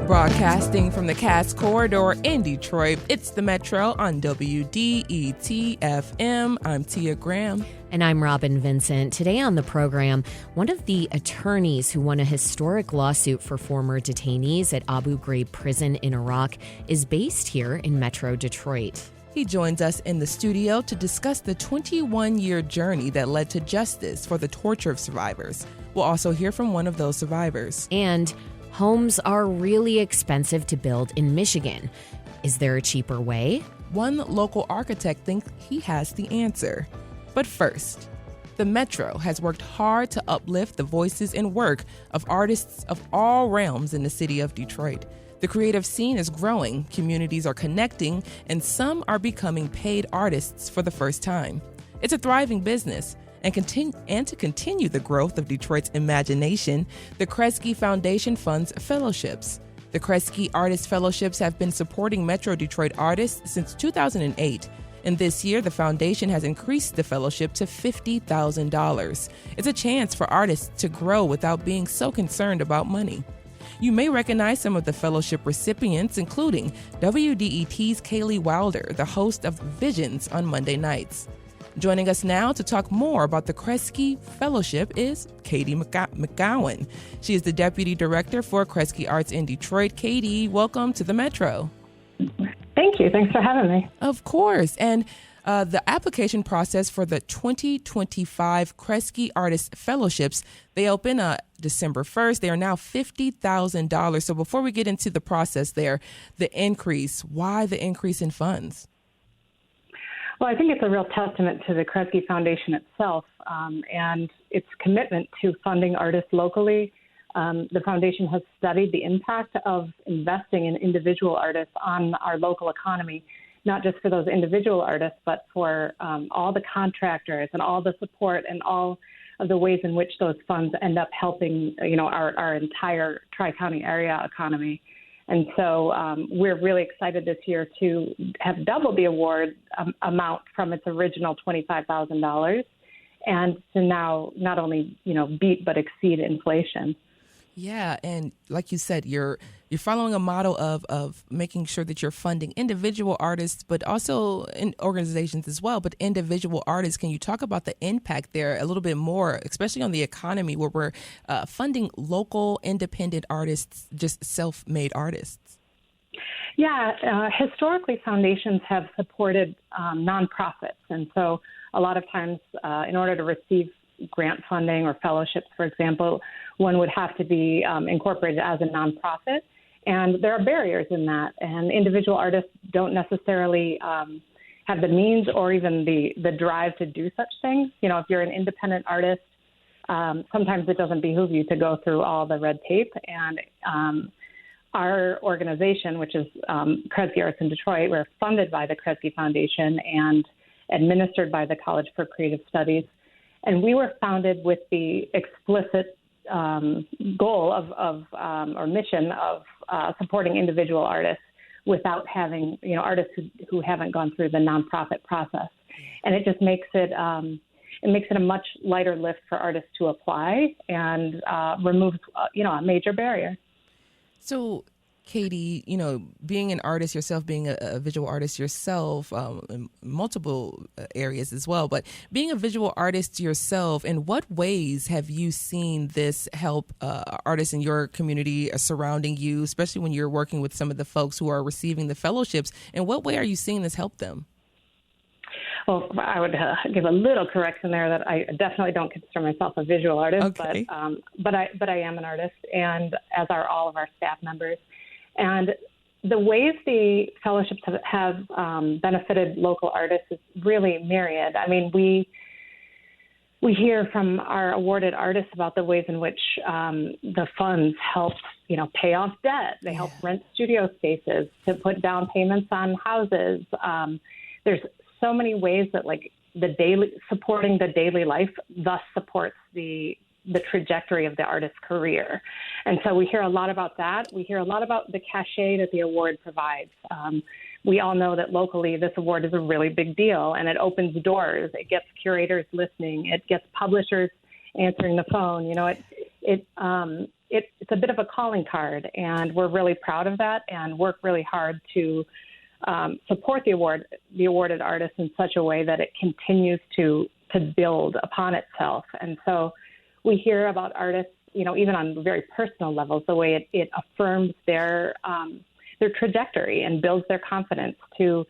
Broadcasting from the Cass Corridor in Detroit, it's the Metro on WDET-FM. I'm Tia Graham. And I'm Robin Vincent. Today on the program, one of the attorneys who won a historic lawsuit for former detainees at Abu Ghraib prison in Iraq is based here in Metro Detroit. He joins us in the studio to discuss the 21-year journey that led to justice for the torture survivors. We'll also hear from one of those survivors. And homes are really expensive to build in Michigan. Is there a cheaper way? One local architect thinks he has the answer. But first, the Metro has worked hard to uplift the voices and work of artists of all realms in the city of Detroit. The creative scene is growing, communities are connecting, and some are becoming paid artists for the first time. It's a thriving business. And to continue the growth of Detroit's imagination, the Kresge Foundation funds fellowships. The Kresge Artist Fellowships have been supporting Metro Detroit artists since 2008. And this year, the foundation has increased the fellowship to $50,000. It's a chance for artists to grow without being so concerned about money. You may recognize some of the fellowship recipients, including WDET's Kaylee Wilder, the host of Visions on Monday nights. Joining us now to talk more about the Kresge Fellowship is Katie McGowan. She is the Deputy Director for Kresge Arts in Detroit. Katie, welcome to the Metro. Thank you. Thanks for having me. Of course. And the application process for the 2025 Kresge Artist Fellowships, they open December 1st. They are now $50,000. So before we get into the process there, the increase, why the increase in funds? Well, I think it's a real testament to the Kresge Foundation itself and its commitment to funding artists locally. The foundation has studied the impact of investing in individual artists on our local economy, not just for those individual artists, but for all the contractors and all the support and all of the ways in which those funds end up helping, our entire Tri-County area economy. And so we're really excited this year to have doubled the award amount from its original $25,000 and to now not only, beat but exceed inflation. Yeah, and like you said, you're following a model of making sure that you're funding individual artists, but also in organizations as well, but individual artists. Can you talk about the impact there a little bit more, especially on the economy where we're funding local independent artists, just self-made artists? Yeah, historically foundations have supported nonprofits. And so a lot of times in order to receive grant funding or fellowships, for example, one would have to be incorporated as a nonprofit. And there are barriers in that. And individual artists don't necessarily have the means or even the drive to do such things. If you're an independent artist, sometimes it doesn't behoove you to go through all the red tape. And our organization, which is Kresge Arts in Detroit, we're funded by the Kresge Foundation and administered by the College for Creative Studies. And we were founded with the explicit goal or mission of supporting individual artists without having, artists who haven't gone through the nonprofit process. And it just makes it a much lighter lift for artists to apply and removes, a major barrier. So, Katie, being an artist yourself, being a visual artist yourself, in multiple areas as well, but being a visual artist yourself, in what ways have you seen this help artists in your community surrounding you, especially when you're working with some of the folks who are receiving the fellowships? In what way are you seeing this help them? Well, I would give a little correction there that I definitely don't consider myself a visual artist, okay. but I am an artist, and as are all of our staff members. And the ways the fellowships have benefited local artists is really myriad. I mean, we hear from our awarded artists about the ways in which the funds help, pay off debt. They help rent studio spaces, to put down payments on houses. There's so many ways that supporting the daily life thus supports the trajectory of the artist's career. And so we hear a lot about that. We hear a lot about the cachet that the award provides. We all know that locally this award is a really big deal, and it opens doors. It gets curators listening. It gets publishers answering the phone. It it's a bit of a calling card, and we're really proud of that and work really hard to support the awarded artists in such a way that it continues to build upon itself. And so we hear about artists, even on very personal levels, the way it affirms their trajectory and builds their confidence to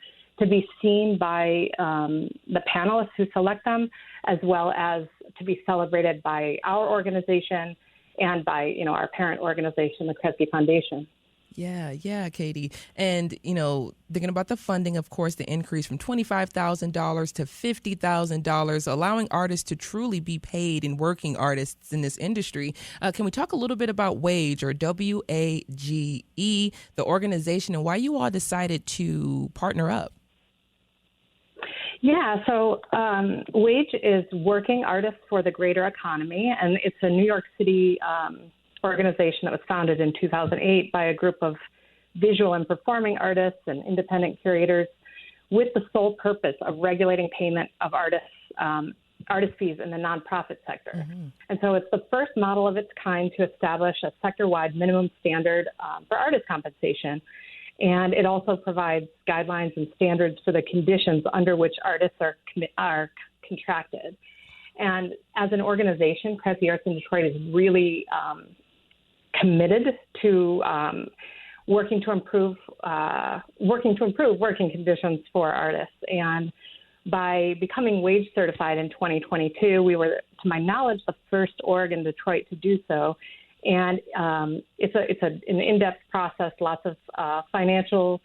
be seen by the panelists who select them, as well as to be celebrated by our organization and by, our parent organization, the Kresge Foundation. Yeah, Katie. And, thinking about the funding, of course, the increase from $25,000 to $50,000, allowing artists to truly be paid and working artists in this industry. Can we talk a little bit about WAGE, or WAGE, the organization, and why you all decided to partner up? Yeah, so WAGE is Working Artists for the Greater Economy, and it's a New York City organization that was founded in 2008 by a group of visual and performing artists and independent curators with the sole purpose of regulating payment of artist fees in the nonprofit sector. Mm-hmm. And so it's the first model of its kind to establish a sector-wide minimum standard for artist compensation. And it also provides guidelines and standards for the conditions under which artists are contracted. And as an organization, Kresge Arts in Detroit is really committed to working to improve working conditions for artists. And by becoming WAGE certified in 2022, we were, to my knowledge, the first org in Detroit to do so. And it's an in-depth process. Lots of financial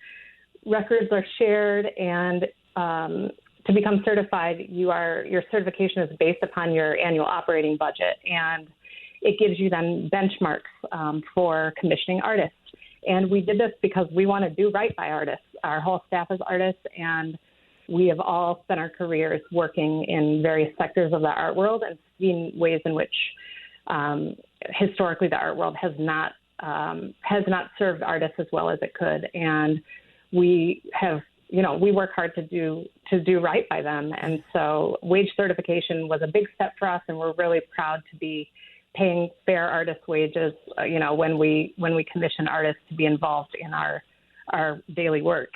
records are shared, and to become certified, your certification is based upon your annual operating budget, and it gives you then benchmarks for commissioning artists. And we did this because we want to do right by artists. Our whole staff is artists, and we have all spent our careers working in various sectors of the art world and seen ways in which historically the art world has not served artists as well as it could. And we have, we work hard to do right by them. And so WAGE certification was a big step for us, and we're really proud to be paying fair artist wages, when we commission artists to be involved in our daily work.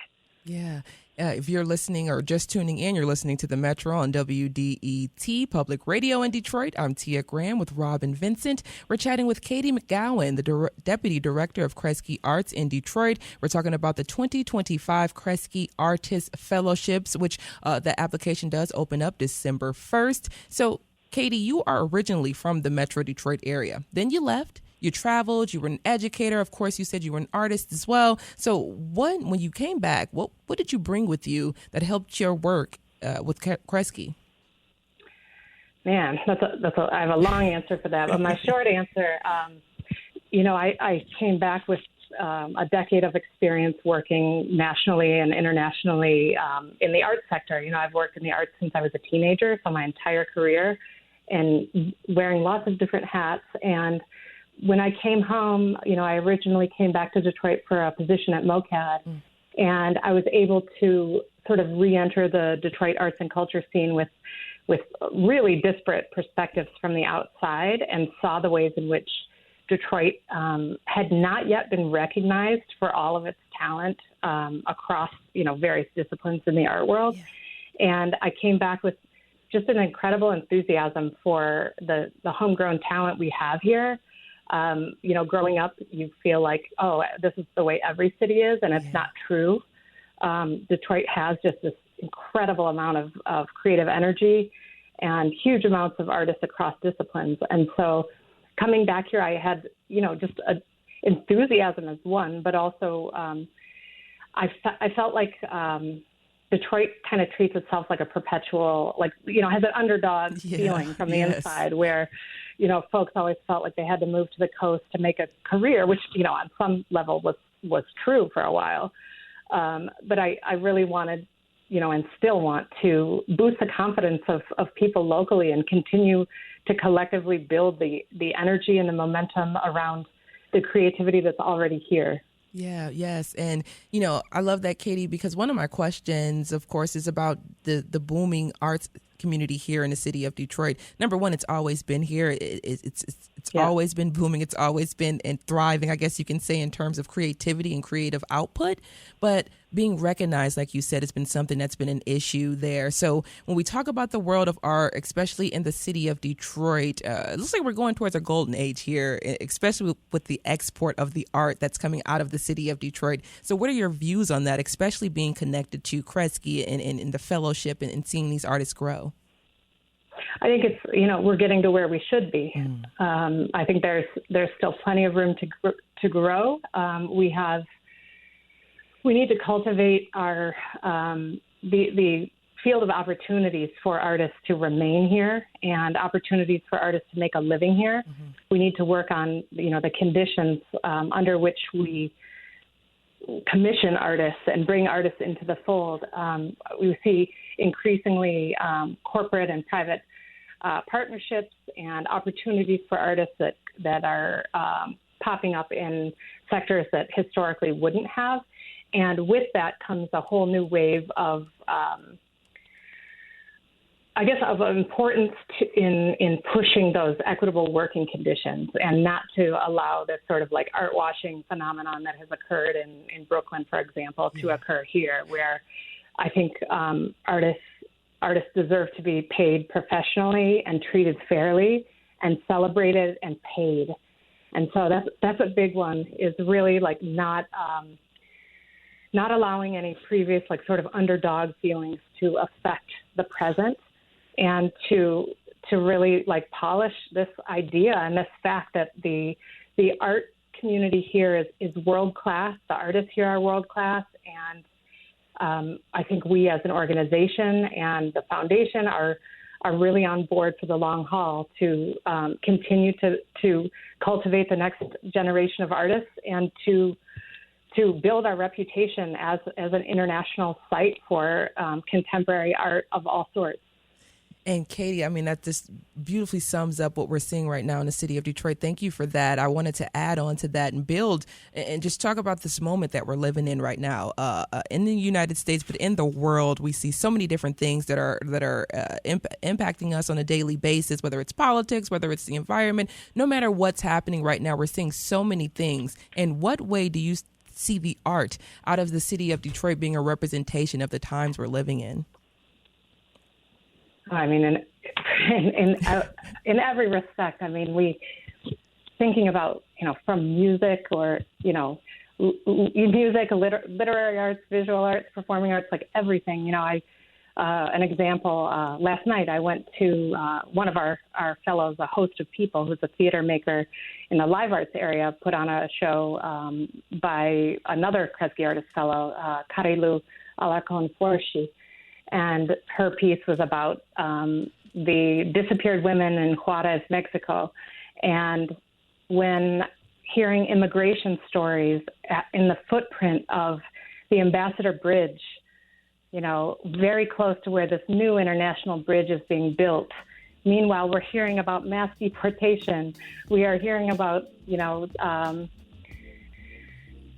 Yeah. If you're listening or just tuning in, you're listening to the Metro on WDET Public Radio in Detroit. I'm Tia Graham with Robin Vincent. We're chatting with Katie McGowan, the Deputy Director of Kresge Arts in Detroit. We're talking about the 2025 Kresge Artist Fellowships, which the application does open up December 1st. So, Katie, you are originally from the Metro Detroit area. Then you left. You traveled, you were an educator. Of course, you said you were an artist as well. So when you came back, what did you bring with you that helped your work with Kresge? Man, I have a long answer for that. But my short answer, I came back with a decade of experience working nationally and internationally in the arts sector. I've worked in the arts since I was a teenager, so my entire career, and wearing lots of different hats. And when I came home, I originally came back to Detroit for a position at MOCAD, and I was able to sort of re-enter the Detroit arts and culture scene with really disparate perspectives from the outside, and saw the ways in which Detroit had not yet been recognized for all of its talent across, various disciplines in the art world. Yeah. And I came back with just an incredible enthusiasm for the homegrown talent we have here. Growing up, you feel like, oh, this is the way every city is, and it's not true. Detroit has just this incredible amount of creative energy and huge amounts of artists across disciplines. And so coming back here, I had, just enthusiasm as one, but also I felt like Detroit kind of treats itself like a perpetual, has an underdog feeling from the inside, where, folks always felt like they had to move to the coast to make a career, which, on some level was true for a while. But I really wanted, and still want to boost the confidence of people locally and continue to collectively build the energy and the momentum around the creativity that's already here. Yeah, yes. And, I love that, Katie, because one of my questions, of course, is about the booming arts community here in the city of Detroit. Number one, it's always been here. It's Yeah. always been booming. It's always been thriving, I guess you can say, in terms of creativity and creative output. But being recognized, like you said, has been something that's been an issue there. So when we talk about the world of art, especially in the city of Detroit, it looks like we're going towards a golden age here, especially with the export of the art that's coming out of the city of Detroit. So what are your views on that, especially being connected to Kresge and the fellowship and seeing these artists grow? I think it's, we're getting to where we should be. I think there's still plenty of room to grow. We need to cultivate our the field of opportunities for artists to remain here and opportunities for artists to make a living here. We need to work on the conditions under which we commission artists and bring artists into the fold. We see increasingly corporate and private partnerships and opportunities for artists that are popping up in sectors that historically wouldn't have. And with that comes a whole new wave of, of importance in pushing those equitable working conditions and not to allow this sort of like art washing phenomenon that has occurred in Brooklyn, for example, to occur here, where I think artists deserve to be paid professionally and treated fairly and celebrated and paid. And so that's a big one, is really like not allowing any previous like sort of underdog feelings to affect the present, and to really like polish this idea and this fact that the art community here is world class. The artists here are world class, and I think we as an organization and the foundation are really on board for the long haul to continue to cultivate the next generation of artists and to build our reputation as an international site for contemporary art of all sorts. And Katie, I mean, that just beautifully sums up what we're seeing right now in the city of Detroit. Thank you for that. I wanted to add on to that and build and just talk about this moment that we're living in right now in the United States, but in the world. We see so many different things that are impacting us on a daily basis, whether it's politics, whether it's the environment. No matter what's happening right now, we're seeing so many things. In what way do you see the art out of the city of Detroit being a representation of the times we're living in? I mean, in every respect. I mean, we thinking about from music or music, literary arts, visual arts, performing arts, like everything. An example. Last night I went to one of our fellows, a host of people, who's a theater maker in the live arts area, put on a show by another Kresge artist fellow, Karilu Alakonforshi. And her piece was about the disappeared women in Juarez, Mexico. And when hearing immigration stories in the footprint of the Ambassador Bridge, very close to where this new international bridge is being built. Meanwhile, we're hearing about mass deportation. We are hearing about,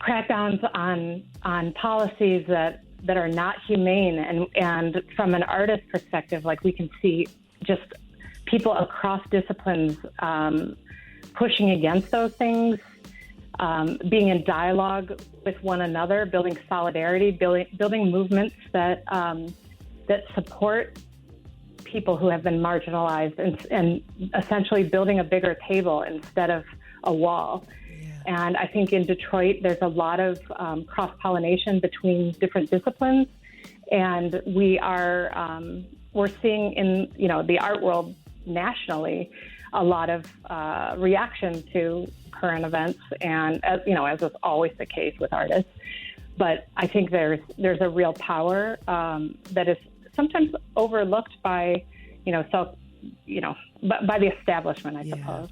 crackdowns on policies that are not humane. And from an artist perspective, like we can see just people across disciplines pushing against those things, being in dialogue with one another, building solidarity, building movements that support people who have been marginalized, and essentially building a bigger table instead of a wall. And I think in Detroit, there's a lot of cross-pollination between different disciplines, and we're seeing in the art world nationally a lot of reaction to current events, and as is always the case with artists. But I think there's a real power that is sometimes overlooked by by the establishment, I suppose.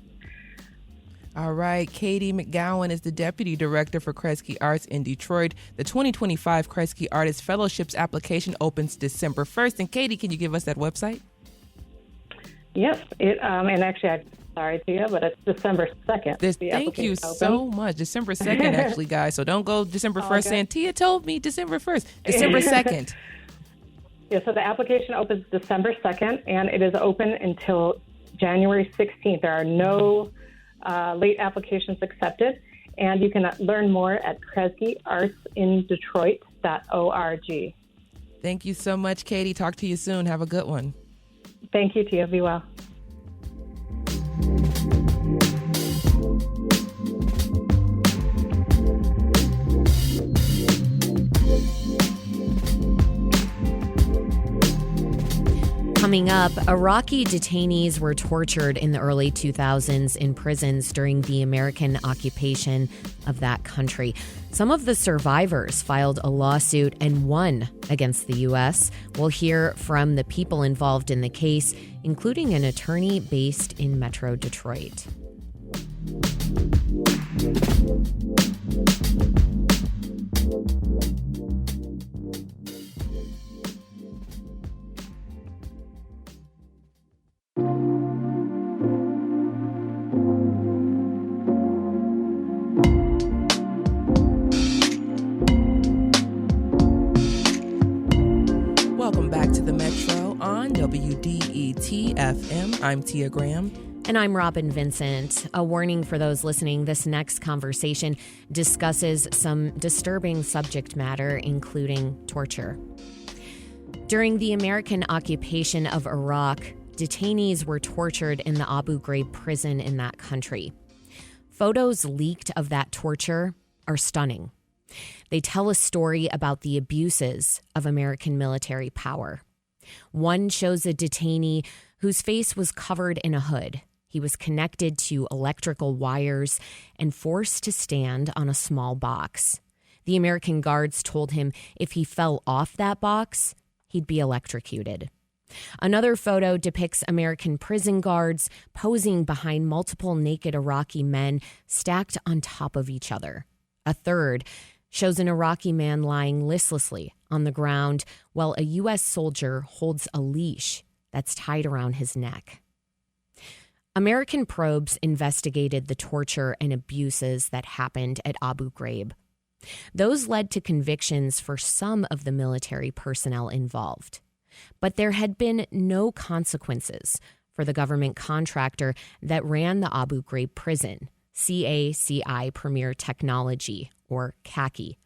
All right. Katie McGowan is the Deputy Director for Kresge Arts in Detroit. The 2025 Kresge Artist Fellowships application opens December 1st. And Katie, can you give us that website? Yes. And actually, I'm sorry to you, but it's December 2nd. Thank you so much. December 2nd, actually, guys. So don't go December 1st saying, Tia told me December 1st. December 2nd. Yeah, so the application opens December 2nd, and it is open until January 16th. There are no late applications accepted, and you can learn more at KresgeArtsInDetroit.org. Thank you so much, Katie. Talk to you soon. Have a good one. Thank you, Tia. Be well. Coming up, Iraqi detainees were tortured in the early 2000s in prisons during the American occupation of that country. Some of the survivors filed a lawsuit and won against the U.S. We'll hear from the people involved in the case, including an attorney based in Metro Detroit. Welcome back to the Metro on WDET-FM. I'm Tia Graham. And I'm Robin Vincent. A warning for those listening, this next conversation discusses some disturbing subject matter, including torture. During the American occupation of Iraq, detainees were tortured in the Abu Ghraib prison in that country. Photos leaked of that torture are stunning. They tell a story about the abuses of American military power. One shows a detainee whose face was covered in a hood. He was connected to electrical wires and forced to stand on a small box. The American guards told him if he fell off that box, he'd be electrocuted. Another photo depicts American prison guards posing behind multiple naked Iraqi men stacked on top of each other. A third shows an Iraqi man lying listlessly on the ground while a U.S. soldier holds a leash that's tied around his neck. American probes investigated the torture and abuses that happened at Abu Ghraib. Those led to convictions for some of the military personnel involved. But there had been no consequences for the government contractor that ran the Abu Ghraib prison, CACI Premier Technology, or CACI.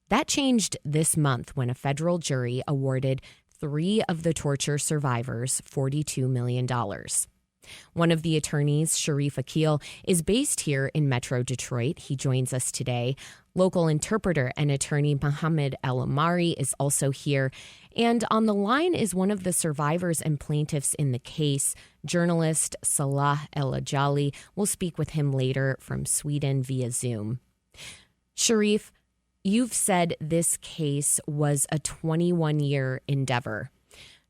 That changed this month when a federal jury awarded 3 of the torture survivors $42 million. One of the attorneys, Shereef Akeel, is based here in Metro Detroit. He joins us today. Local interpreter and attorney Mohammed Alomari is also here. And on the line is one of the survivors and plaintiffs in the case, journalist Salah Al-Ejaili. We'll speak with him later from Sweden via Zoom. Shereef, you've said this case was a 21-year endeavor.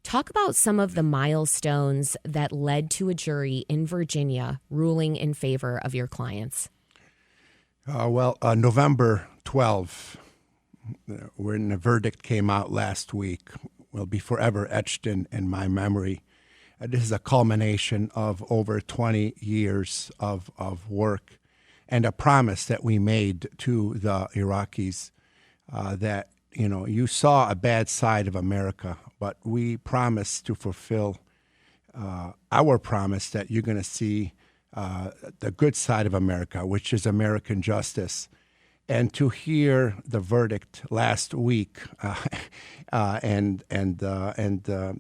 Talk about some of the milestones that led to a jury in Virginia ruling in favor of your clients. November 12th, when the verdict came out last week, will be forever etched in my memory. This is a culmination of over 20 years of work and a promise that we made to the Iraqis that, you saw a bad side of America, but we promised to fulfill our promise that you're going to see the good side of America, which is American justice. And to hear the verdict last week and the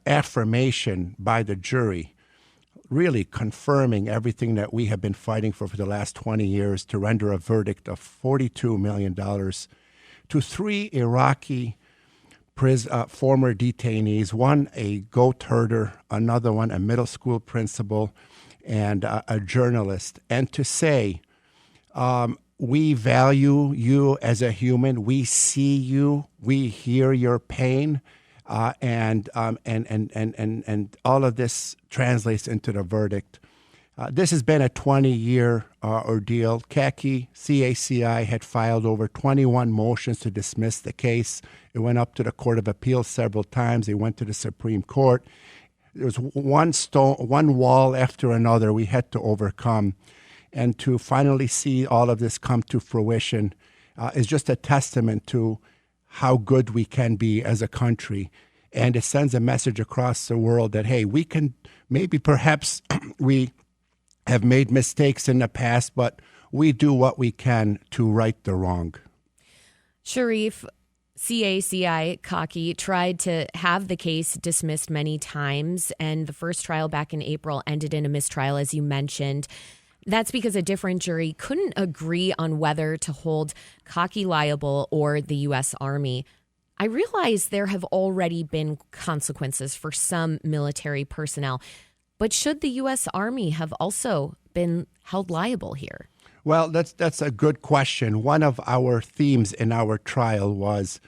affirmation by the jury, really confirming everything that we have been fighting for the last 20 years to render a verdict of $42 million to 3 Iraqi former detainees, one a goat herder, another one a middle school principal, and a journalist. And to say, we value you as a human, we see you, we hear your pain, and all of this translates into the verdict. This has been a 20-year ordeal. CACI had filed over 21 motions to dismiss the case. It went up to the Court of Appeals several times. It went to the Supreme Court. There was one wall after another we had to overcome. And to finally see all of this come to fruition is just a testament to how good we can be as a country. And it sends a message across the world that, hey, we can, maybe perhaps we have made mistakes in the past, but we do what we can to right the wrong. Shereef, CACI Kaki tried to have the case dismissed many times, and the first trial back in April ended in a mistrial, as you mentioned. That's because a different jury couldn't agree on whether to hold Kaki liable or the U.S. Army. I realize there have already been consequences for some military personnel, but should the U.S. Army have also been held liable here? Well, that's a good question. One of our themes in our trial was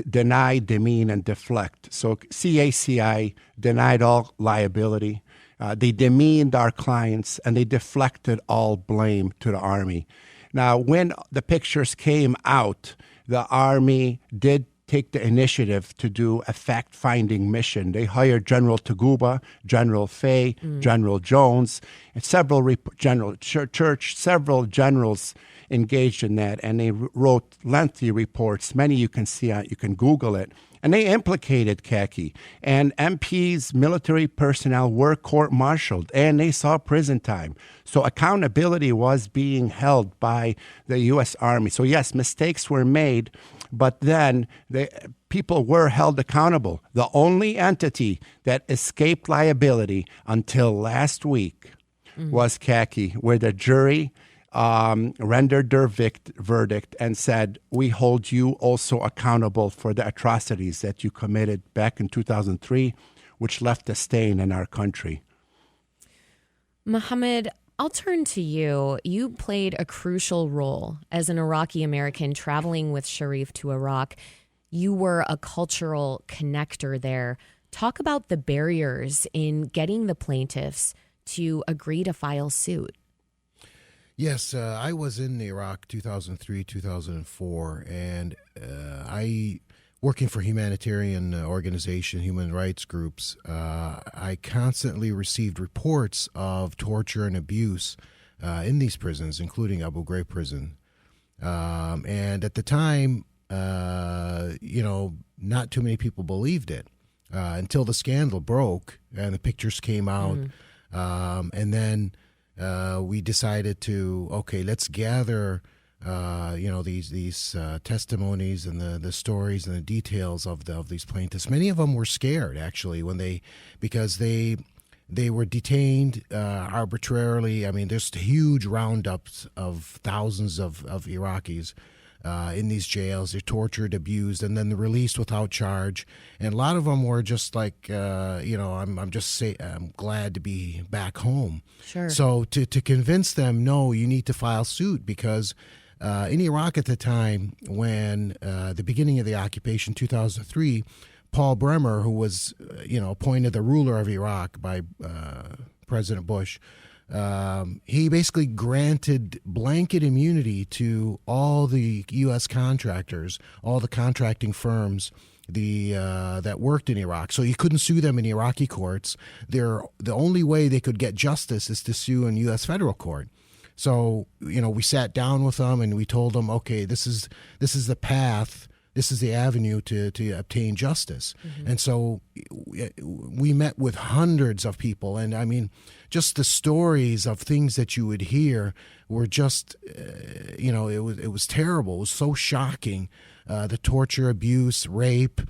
deny, demean, and deflect. So CACI denied all liability. They demeaned our clients, and they deflected all blame to the Army. Now, when the pictures came out, the Army did take the initiative to do a fact-finding mission. They hired General Taguba, General Fay, General Jones, and General Church, several generals engaged in that, and they wrote lengthy reports. Many you can see, you can Google it. And they implicated Kaki. And MPs, military personnel were court-martialed, and they saw prison time. So accountability was being held by the U.S. Army. So yes, mistakes were made, but then people were held accountable. The only entity that escaped liability until last week was Kaki, where the jury rendered their verdict and said, we hold you also accountable for the atrocities that you committed back in 2003, which left a stain in our country. Mohammed, I'll turn to you. You played a crucial role as an Iraqi American traveling with Shereef to Iraq. You were a cultural connector there. Talk about the barriers in getting the plaintiffs to agree to file suit. Yes, I was in Iraq 2003, 2004, and I, working for humanitarian organization, human rights groups, I constantly received reports of torture and abuse in these prisons, including Abu Ghraib prison. And at the time, not too many people believed it until the scandal broke and the pictures came out. And then we decided to, let's gather, these testimonies and the stories and the details of these plaintiffs. Many of them were scared, actually, because they were detained arbitrarily. I mean, there's huge roundups of thousands of Iraqis in these jails. They're tortured, abused, and then they're released without charge. And a lot of them were just like, I'm glad to be back home. Sure. So to convince them, no, you need to file suit, because in Iraq at the time, when the beginning of the occupation, 2003, Paul Bremer, who was, appointed the ruler of Iraq by President Bush, he basically granted blanket immunity to all the U.S. contractors, all the contracting firms that worked in Iraq. So you couldn't sue them in Iraqi courts. The only way they could get justice is to sue in U.S. federal court. So, we sat down with them and we told them, okay, this is the path. This is the avenue to obtain justice. And so we met with hundreds of people. And I mean, just the stories of things that you would hear were just, it was terrible. It was so shocking. The torture, abuse, rape,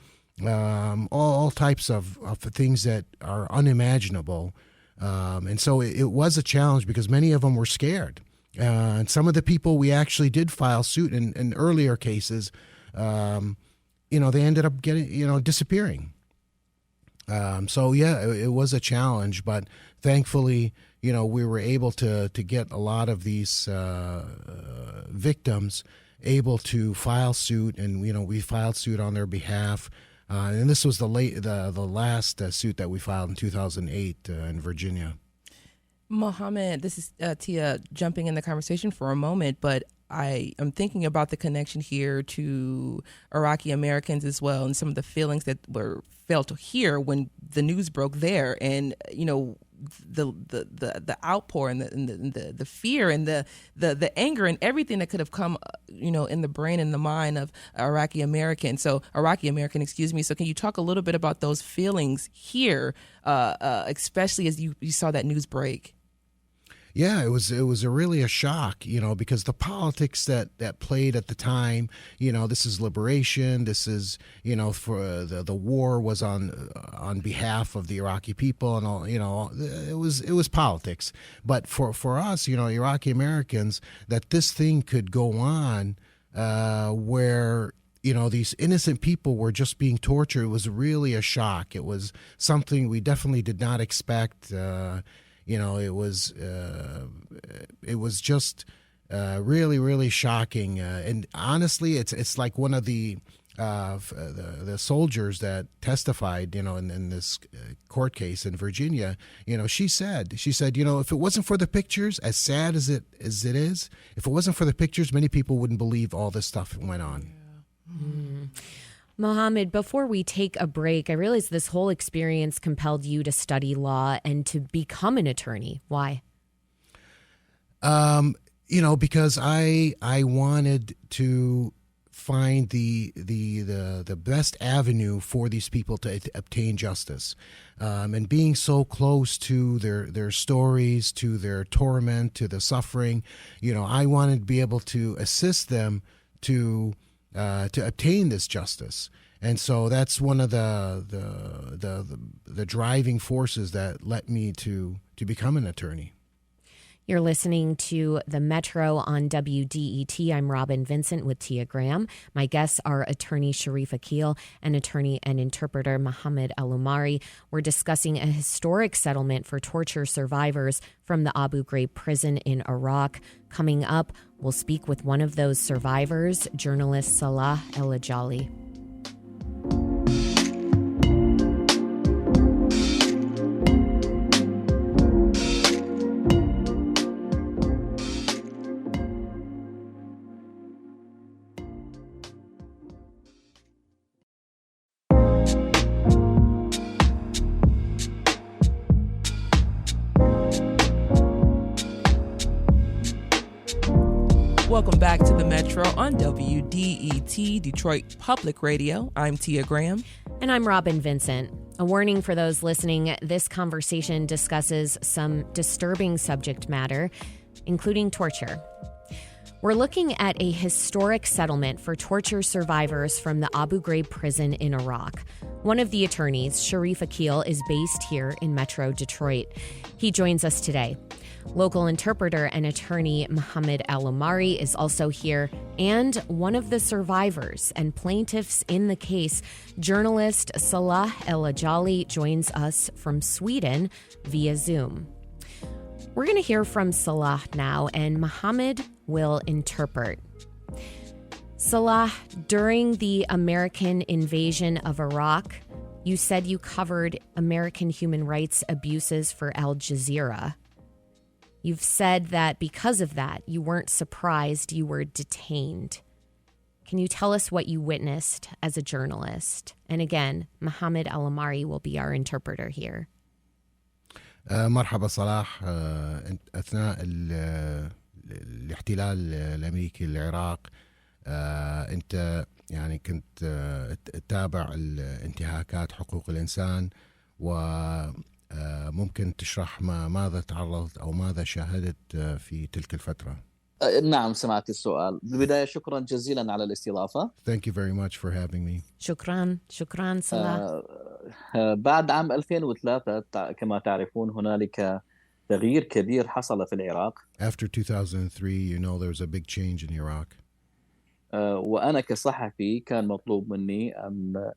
all types of things that are unimaginable. And so it was a challenge because many of them were scared. And some of the people we actually did file suit in earlier cases, they ended up disappearing. It was a challenge, but thankfully, we were able to get a lot of these victims able to file suit, and we filed suit on their behalf. And this was the last suit that we filed in 2008 in Virginia. Mohammed, this is Tia jumping in the conversation for a moment, but I am thinking about the connection here to Iraqi Americans as well, and some of the feelings that were felt here when the news broke there. And, the outpour and the fear and the anger and everything that could have come, in the brain and the mind of Iraqi American. So can you talk a little bit about those feelings here, especially as you saw that news break? Yeah, it was really a shock, because the politics that played at the time, this is liberation, this is, for the war was on behalf of the Iraqi people and all, it was politics. But for us, Iraqi Americans, that this thing could go on where these innocent people were just being tortured, it was really a shock. It was something we definitely did not expect. It was just really, really shocking. And honestly, it's like one of the soldiers that testified, in this court case in Virginia. She said, if it wasn't for the pictures, as sad as it is, if it wasn't for the pictures, many people wouldn't believe all this stuff went on. Yeah. Mm. Mohammed, before we take a break, I realize this whole experience compelled you to study law and to become an attorney. Why? Because I wanted to find the best avenue for these people to obtain justice, and being so close to their stories, to their torment, to the suffering. I wanted to be able to assist them to obtain this justice. And so that's one of the driving forces that led me to become an attorney. You're listening to The Metro on WDET. I'm Robin Vincent with Tia Graham. My guests are attorney Shereef Akeel and attorney and interpreter Mohammed Alomari. We're discussing a historic settlement for torture survivors from the Abu Ghraib prison in Iraq. Coming up, we'll speak with one of those survivors, journalist Salah Al-Ejaili. Welcome back to the Metro on WDET, Detroit Public Radio. I'm Tia Graham. And I'm Robin Vincent. A warning for those listening, this conversation discusses some disturbing subject matter, including torture. We're looking at a historic settlement for torture survivors from the Abu Ghraib prison in Iraq. One of the attorneys, Shereef Akeel, is based here in Metro Detroit. He joins us today. Local interpreter and attorney Mohammed Alomari is also here, and one of the survivors and plaintiffs in the case, journalist Salah Al-Ejaili, joins us from Sweden via Zoom. We're going to hear from Salah now, and Mohammed will interpret. Salah, during the American invasion of Iraq, you said you covered American human rights abuses for Al Jazeera. You've said that because of that, you weren't surprised you were detained. Can you tell us what you witnessed as a journalist? And again, Mohammed Alomari will be our interpreter here. مرحبا صلاح. أثناء الاحتلال الأمريكي للعراق، أنت يعني كنت تتابع الانتهاكات حقوق الإنسان، وممكن تشرح ماذا تعرضت أو ماذا شاهدت في تلك الفترة؟ نعم، سمعت السؤال. بالبداية شكرا جزيلا على الاستضافة. Thank you very much for having me. شكرا صلاح. بعد عام 2003 كما تعرفون هنالك تغيير كبير حصل في العراق. After 2003, you know there was a big change in Iraq. وأنا كصحفي كان مطلوب مني أن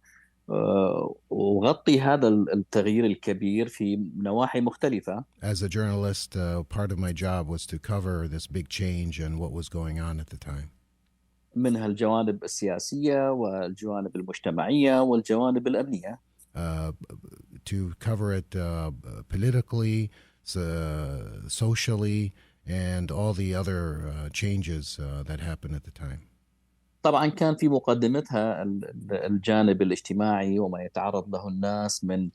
أغطي هذا التغيير الكبير في نواحي مختلفة. As a journalist, part of my job was to cover this big change and what was going on at the time. منها الجوانب السياسية والجوانب المجتمعية والجوانب الأمنية. To cover it politically, socially, and all the other changes that happened at the time. طبعا كان في مقدمتها الجانب الاجتماعي وما يتعرض له الناس من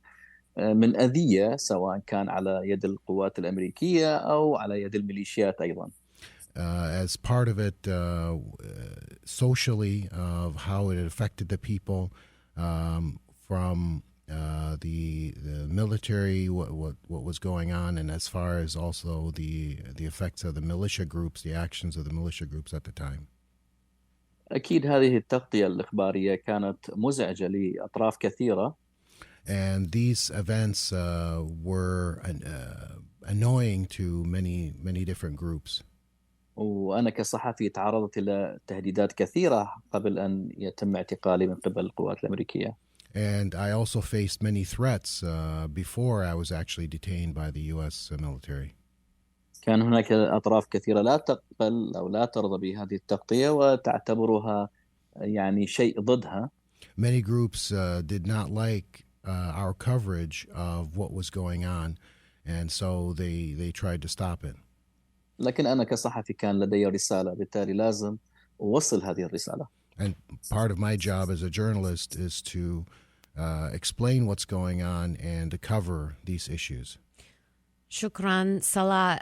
من أذية سواء كان على يد القوات الأمريكية أو على يد الميليشيات أيضا. As part of it, socially, of how it affected the people, from the military, what was going on, and as far as also the effects of the militia groups, the actions of the militia groups at the time. أكيد هذه التغطية الإخبارية كانت مزعجة لأطراف كثيرة. And these events were annoying to many different groups. وأنا كصحفي تعرضت إلى تهديدات كثيرة قبل أن يتم اعتقالي من قبل القوات الأمريكية. And I also faced many threats before I was actually detained by the U.S. military. كان هناك أطراف كثيرة لا تقبل أو لا ترضى بهذه التغطية وتعتبرها يعني شيء ضدها. Many groups did not like our coverage of what was going on, and so they tried to stop it. لكن أنا كصحفي كان لدي رسالة، بالتالي لازم أوصل هذه الرسالة. And part of my job as a journalist is to explain what's going on and to cover these issues. Shukran, Salah.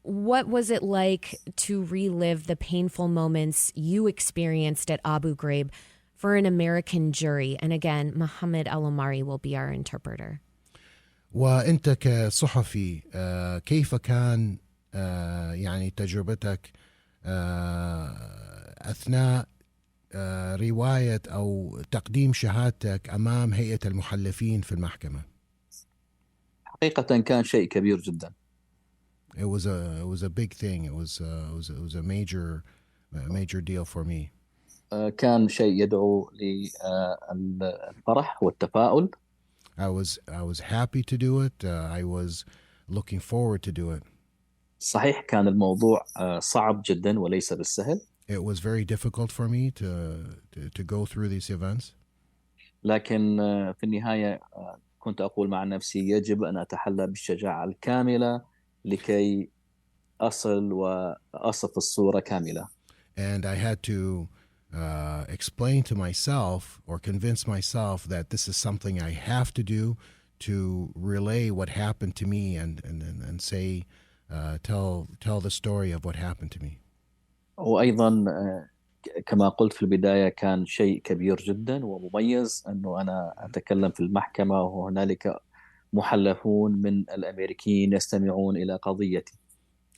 What was it like to relive the painful moments you experienced at Abu Ghraib for an American jury? And again, Mohammed Alomari will be our interpreter. وأنت كصحفي كيف كان يعني تجربتك أثناء رواية أو تقديم شهادتك أمام هيئة المحلفين في المحكمة؟ حقيقة كان شيء كبير جدا. It was a big thing. It was a major deal for me. كان شيء يدعو للفرح والتفاؤل. I was happy to do it. I was looking forward to do it. صحيح كان الموضوع صعب جدا وليس بالسهل. It was very difficult for me to go through these events. لكن في النهاية كنت أقول مع نفسي يجب أن أتحلى بالشجاعة الكاملة لكي أصل وأصف الصورة كاملة. And I had to explain to myself or convince myself that this is something I have to do to relay what happened to me and say tell the story of what happened to me. وأيضا كما قلت في البداية كان شيء كبير جدا ومميز أنه أنا أتكلم في المحكمة وهنالك محلفون من الأمريكيين يستمعون إلى قضيتي.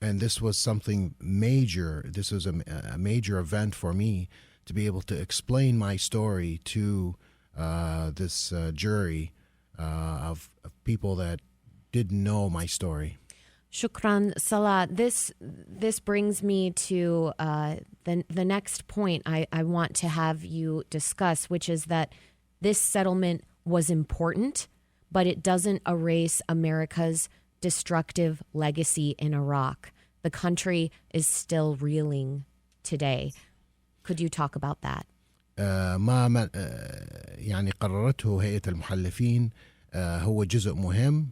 And this was something major. This was a major event for me to be able to explain my story to this jury of people that didn't know my story. Shukran, Salah. This brings me to the next point I want to have you discuss, which is that this settlement was important, but it doesn't erase America's destructive legacy in Iraq. The country is still reeling today. Could you talk about that? ما يعني قررته هيئة المحلفين هو جزء مهم،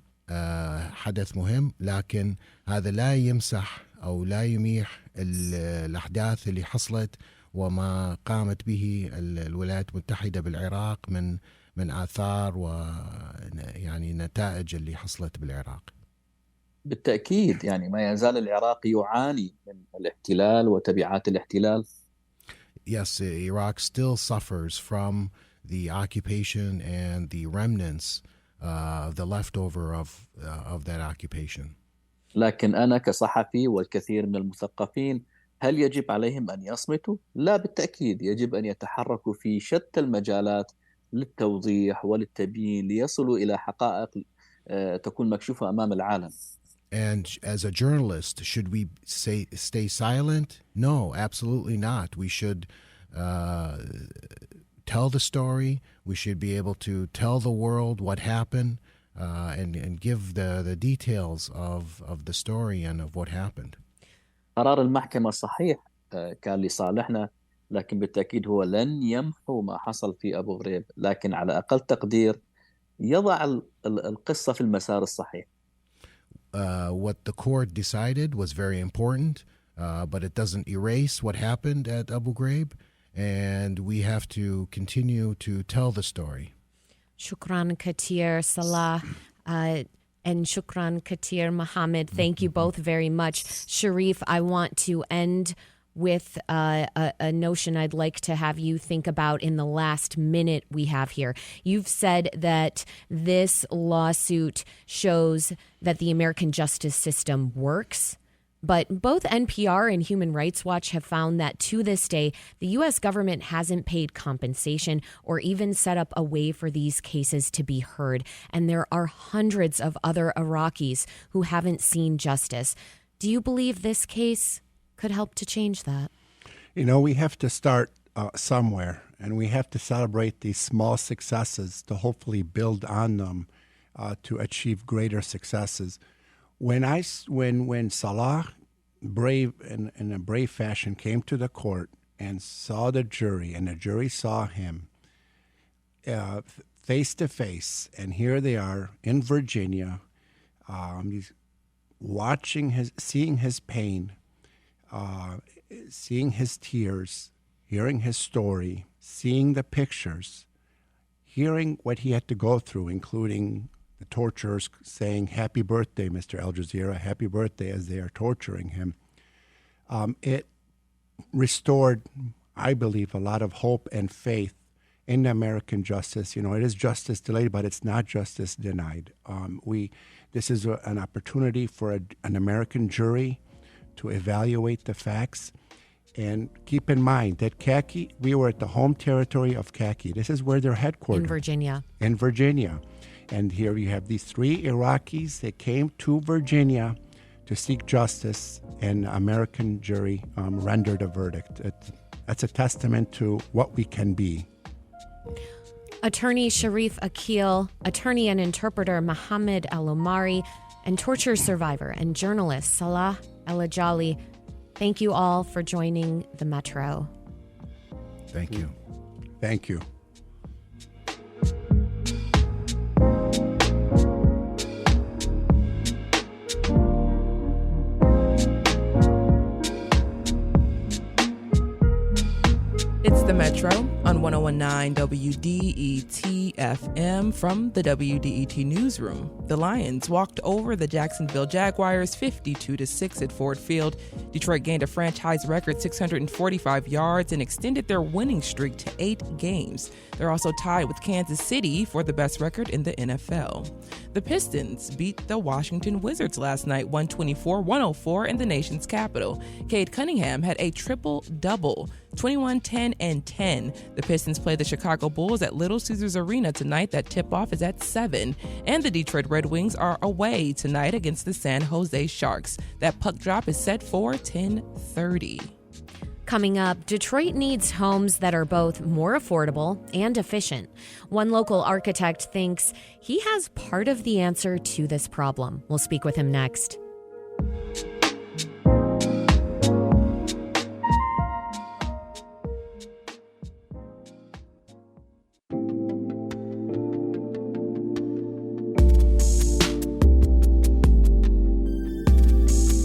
حدث مهم، لكن هذا لا يمسح أو لا يميح الأحداث اللي حصلت وما قامت به الولايات المتحدة بالعراق من آثار ويعني نتائج اللي حصلت بالعراق. بالتأكيد يعني ما يزال العراق يعاني من الاحتلال وتبعات الاحتلال. Yes, Iraq still suffers from the occupation and the remnants, the leftover of that occupation. لكن أنا كصحفي والكثير من المثقفين هل يجب عليهم أن يصمتوا؟ لا بالتأكيد يجب أن يتحركوا في شتى المجالات للتوضيح وللتبيين ليصلوا إلى حقائق تكون مكشوفة أمام العالم. And as a journalist, should we stay silent? No, absolutely not. We should tell the story. We should be able to tell the world what happened and give the details of the story and of what happened. قرار المحكمة صحيح كان لصالحنا، لكن بالتأكيد هو لن يمحو ما حصل في أبو غريب، لكن على أقل تقدير يضع القصة في المسار الصحيح. What the court decided was very important, but it doesn't erase what happened at Abu Ghraib, and we have to continue to tell the story. Shukran Katir, Salah. And shukran katir, Mohammed. Thank you both very much. Shereef, I want to end with a notion I'd like to have you think about in the last minute we have here. You've said that this lawsuit shows that the American justice system works, but both NPR and Human Rights Watch have found that to this day, the U.S. government hasn't paid compensation or even set up a way for these cases to be heard. And there are hundreds of other Iraqis who haven't seen justice. Do you believe this case could help to change that? You know, we have to start somewhere, and we have to celebrate these small successes to hopefully build on them to achieve greater successes. When Salah, brave in a brave fashion, came to the court and saw the jury, and the jury saw him face to face, and here they are in Virginia, he's seeing his pain, seeing his tears, hearing his story, seeing the pictures, hearing what he had to go through, including the torturers saying, "Happy birthday, Mr. Al Jazeera, happy birthday," as they are torturing him. It restored, I believe, a lot of hope and faith in American justice. You know, it is justice delayed, but it's not justice denied. This is an opportunity for an American jury to evaluate the facts. And keep in mind that Khaki, we were at the home territory of Khaki. This is where they're headquartered. In Virginia. And here you have these 3 Iraqis that came to Virginia to seek justice, and American jury rendered a verdict. That's a testament to what we can be. Attorney Shereef Akeel, attorney and interpreter Mohammed Alomari, and torture survivor and journalist Salah Al-Ejaili. Thank you all for joining the Metro. Thank you. Thank you. It's the Metro on 101.9 WDET FM from the WDET newsroom. The Lions walked over the Jacksonville Jaguars 52-6 at Ford Field. Detroit gained a franchise record 645 yards and extended their winning streak to 8 games. They're also tied with Kansas City for the best record in the NFL. The Pistons beat the Washington Wizards last night 124-104 in the nation's capital. Cade Cunningham had a triple-double, 21, 10, and 10. The Pistons play the Chicago Bulls at Little Caesars Arena tonight. That tip-off is at 7. And the Detroit Red Wings are away tonight against the San Jose Sharks. That puck drop is set for 10:30. Coming up, Detroit needs homes that are both more affordable and efficient. One local architect thinks he has part of the answer to this problem. We'll speak with him next.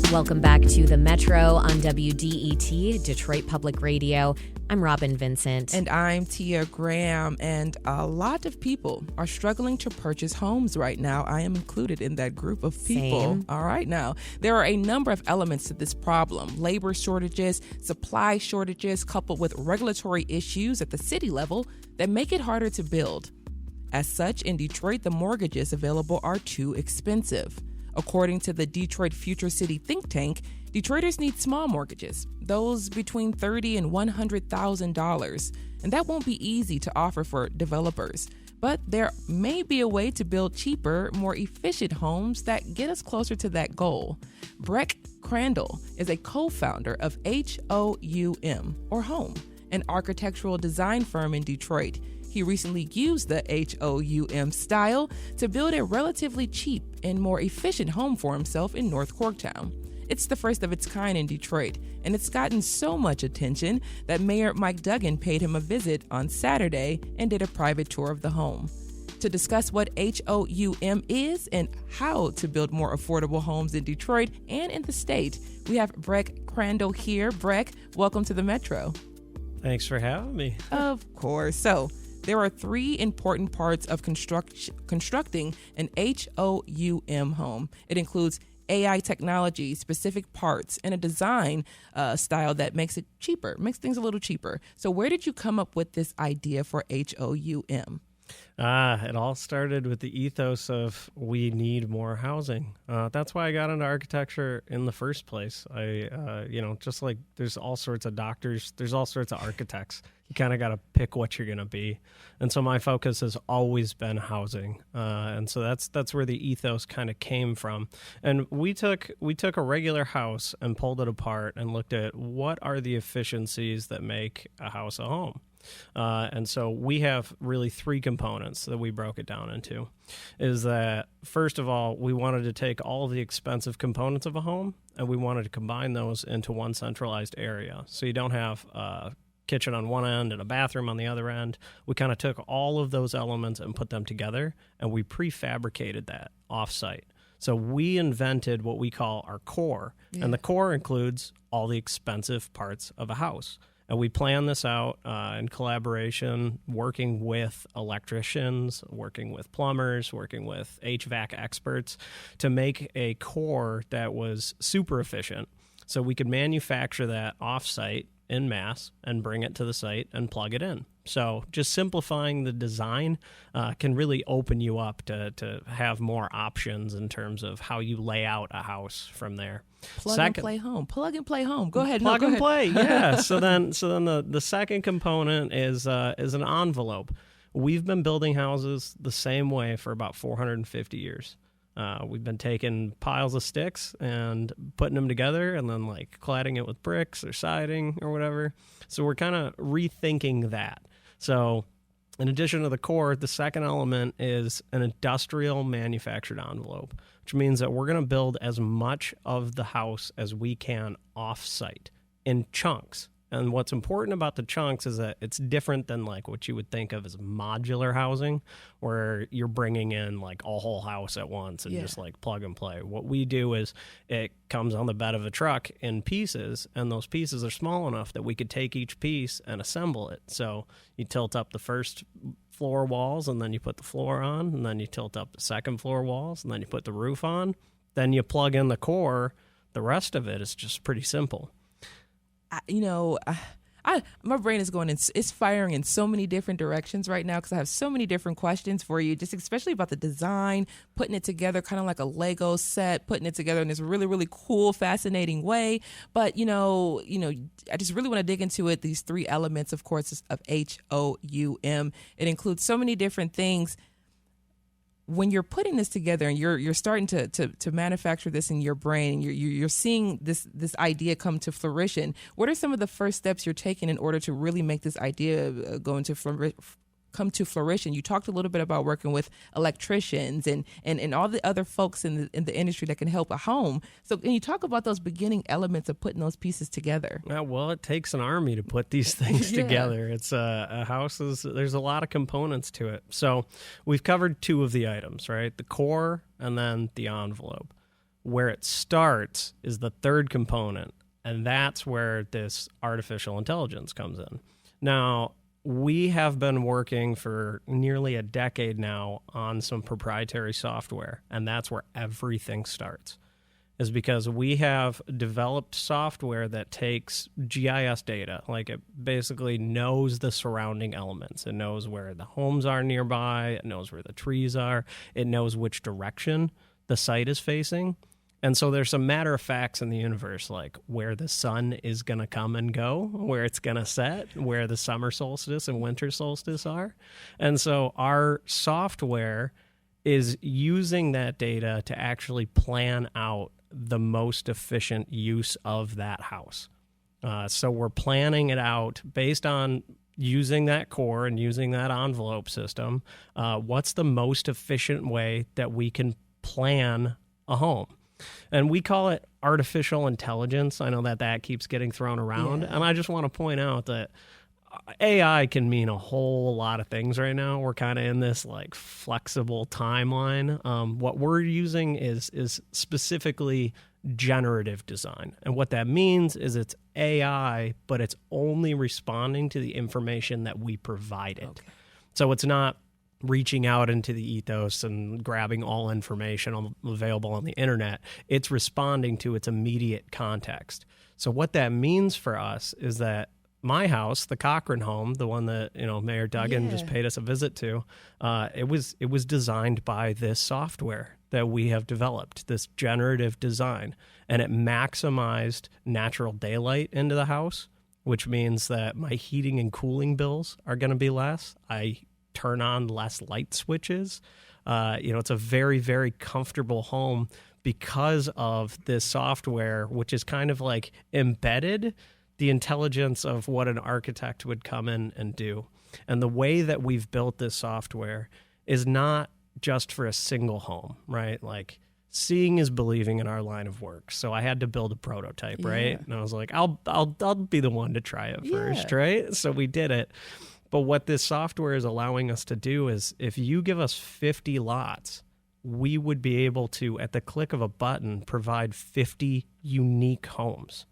Welcome back to the Metro on WDET, Detroit Public Radio. I'm Robin Vincent. And I'm Tia Graham. And a lot of people are struggling to purchase homes right now. I am included in that group of people. Same. All right, now, there are a number of elements to this problem. Labor shortages, supply shortages, coupled with regulatory issues at the city level that make it harder to build. As such, in Detroit, the mortgages available are too expensive. According to the Detroit Future City think tank, Detroiters need small mortgages, those between $30,000 and $100,000, and that won't be easy to offer for developers. But there may be a way to build cheaper, more efficient homes that get us closer to that goal. Breck Crandall is a co-founder of HOUM, or Home, an architectural design firm in Detroit. He recently used the HOUM style to build a relatively cheap and more efficient home for himself in North Corktown. It's the first of its kind in Detroit, and it's gotten so much attention that Mayor Mike Duggan paid him a visit on Saturday and did a private tour of the home. To discuss what HOUM is and how to build more affordable homes in Detroit and in the state, we have Breck Crandall here. Breck, welcome to the Metro. Thanks for having me. Of course. So, There are 3 important parts of constructing an HOUM home. It includes AI technology, specific parts, and a design style that makes it cheaper, makes things a little cheaper. So where did you come up with this idea for HOUM? It all started with the ethos of we need more housing. That's why I got into architecture in the first place. Just like there's all sorts of doctors, there's all sorts of architects. You kind of got to pick what you're going to be. And so my focus has always been housing. And so that's where the ethos kind of came from. And we took a regular house and pulled it apart and looked at what are the efficiencies that make a house a home. And so we have really 3 components that we broke it down into. Is that, first of all, we wanted to take all of the expensive components of a home and we wanted to combine those into one centralized area. So you don't have a kitchen on one end and a bathroom on the other end. We kind of took all of those elements and put them together, and we prefabricated that off-site. So we invented what we call our core, and the core includes all the expensive parts of a house. And we plan this out in collaboration, working with electricians, working with plumbers, working with HVAC experts to make a core that was super efficient. So we could manufacture that off-site en masse and bring it to the site and plug it in. So just simplifying the design can really open you up to have more options in terms of how you lay out a house from there. Plug and play home. Go ahead. Plug and play. Yeah. So then the second component is an envelope. We've been building houses the same way for about 450 years. We've been taking piles of sticks and putting them together and then like cladding it with bricks or siding or whatever. So we're kind of rethinking that. So in addition to the core, the second element is an industrial manufactured envelope, which means that we're going to build as much of the house as we can off-site in chunks. And what's important about the chunks is that it's different than like what you would think of as modular housing, where you're bringing in like a whole house at once and just like plug and play. What we do is it comes on the bed of a truck in pieces, and those pieces are small enough that we could take each piece and assemble it. So you tilt up the first floor walls, and then you put the floor on, and then you tilt up the second floor walls, and then you put the roof on. Then you plug in the core. The rest of it is just pretty simple. My brain is going it's firing in so many different directions right now because I have so many different questions for you, just especially about the design, putting it together kind of like a Lego set, putting it together in this really, really cool, fascinating way. But, I just really want to dig into it. These 3 elements, of course, of HOUM. It includes so many different things. When you're putting this together and you're starting to manufacture this in your brain, and you're seeing this idea come to fruition, what are some of the first steps you're taking in order to really make this idea come to flourish? You talked a little bit about working with electricians and all the other folks in the industry that can help a home. So can you talk about those beginning elements of putting those pieces together? Well, it takes an army to put these things together. It's a house. There's a lot of components to it. So we've covered 2 of the items, right? The core and then the envelope. Where it starts is the third component, and that's where this artificial intelligence comes in. Now, we have been working for nearly a decade now on some proprietary software, and that's where everything starts, is because we have developed software that takes GIS data, like it basically knows the surrounding elements. It knows where the homes are nearby, it knows where the trees are, it knows which direction the site is facing. And so there's some matter of facts in the universe, like where the sun is going to come and go, where it's going to set, where the summer solstice and winter solstice are. And so our software is using that data to actually plan out the most efficient use of that house. So we're planning it out based on using that core and using that envelope system. What's the most efficient way that we can plan a home? And we call it artificial intelligence. I know that keeps getting thrown around. And I just want to point out that AI can mean a whole lot of things right now. We're kind of in this like flexible timeline. What we're using is specifically generative design. And what that means is it's AI, but it's only responding to the information that we provide it. Okay. So it's not reaching out into the ethos and grabbing all information available on the internet. It's responding to its immediate context. So what that means for us is that my house, the Cochran home, the one that Mayor Duggan just paid us a visit to, it was designed by this software that we have developed, this generative design, and it maximized natural daylight into the house, which means that my heating and cooling bills are going to be less. I turn on less light switches. It's a very, very comfortable home because of this software, which is kind of like embedded the intelligence of what an architect would come in and do. And the way that we've built this software is not just for a single home, right? Like, seeing is believing in our line of work. So I had to build a prototype, right? And I was like, I'll be the one to try it first, right? So we did it. But what this software is allowing us to do is, if you give us 50 lots, we would be able to, at the click of a button, provide 50 unique homes,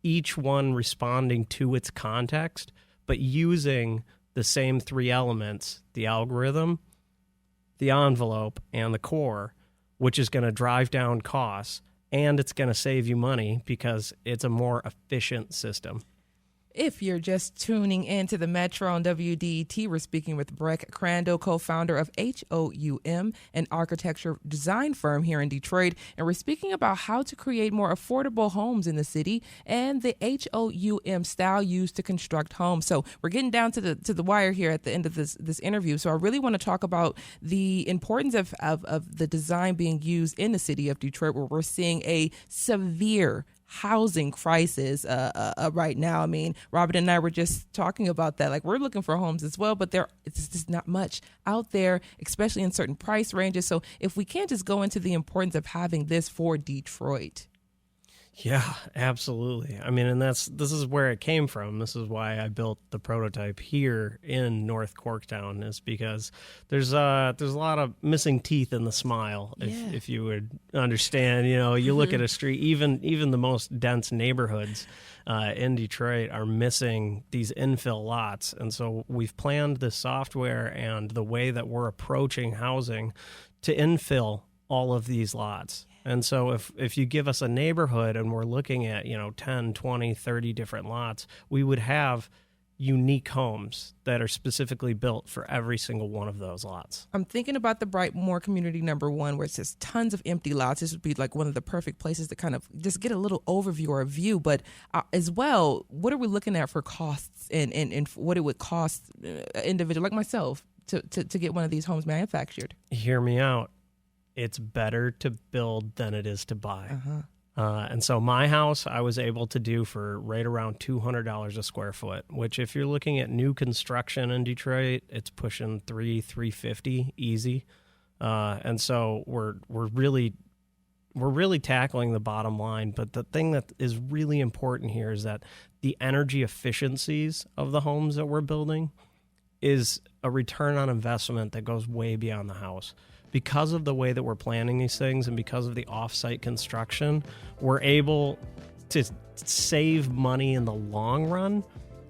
each one responding to its context, but using the same three elements: the algorithm, the envelope, and the core, which is going to drive down costs, and it's going to save you money because it's a more efficient system. If you're just tuning in to the Metro on WDET, we're speaking with Breck Crandall, co-founder of HOUM, an architecture design firm here in Detroit. And we're speaking about how to create more affordable homes in the city and the HOUM style used to construct homes. So we're getting down to the wire here at the end of this interview. So I really want to talk about the importance of the design being used in the city of Detroit, where we're seeing a severe housing crisis right now. I mean, Robert and I were just talking about that. Like, we're looking for homes as well, but it's just not much out there, especially in certain price ranges. So if we can't just go into the importance of having this for Detroit. Yeah, absolutely. I mean, and this is where it came from. This is why I built the prototype here in North Corktown, is because there's a lot of missing teeth in the smile, if you would understand. You look at a street, even the most dense neighborhoods in Detroit are missing these infill lots. And so we've planned this software and the way that we're approaching housing to infill all of these lots. And so if you give us a neighborhood and we're looking at, 10, 20, 30 different lots, we would have unique homes that are specifically built for every single one of those lots. I'm thinking about the Brightmoor community number 1, where it says tons of empty lots. This would be like one of the perfect places to kind of just get a little overview or a view. But as well, what are we looking at for costs and what it would cost an individual like myself to get one of these homes manufactured? Hear me out. It's better to build than it is to buy. And so my house, I was able to do for right around $200 a square foot, which if you're looking at new construction in Detroit, it's pushing $350 easy. And so we're really tackling the bottom line. But the thing that is really important here is that the energy efficiencies of the homes that we're building is a return on investment that goes way beyond the house. Because of the way that we're planning these things and because of the off-site construction, we're able to save money in the long run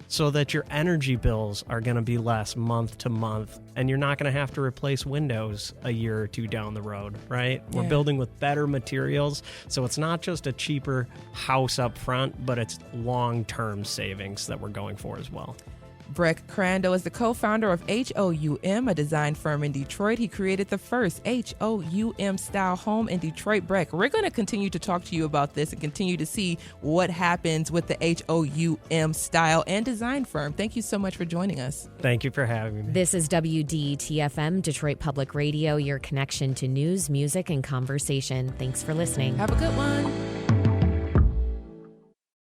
so that your energy bills are going to be less month to month, and you're not going to have to replace windows a year or two down the road, right? We're building with better materials, so it's not just a cheaper house up front, but it's long-term savings that we're going for as well. Breck Crandall is the co-founder of HOUM, a design firm in Detroit. He created the first HOUM-style home in Detroit. Breck, we're going to continue to talk to you about this and continue to see what happens with the HOUM style and design firm. Thank you so much for joining us. Thank you for having me. This is WDET-FM, Detroit Public Radio, your connection to news, music, and conversation. Thanks for listening. Have a good one.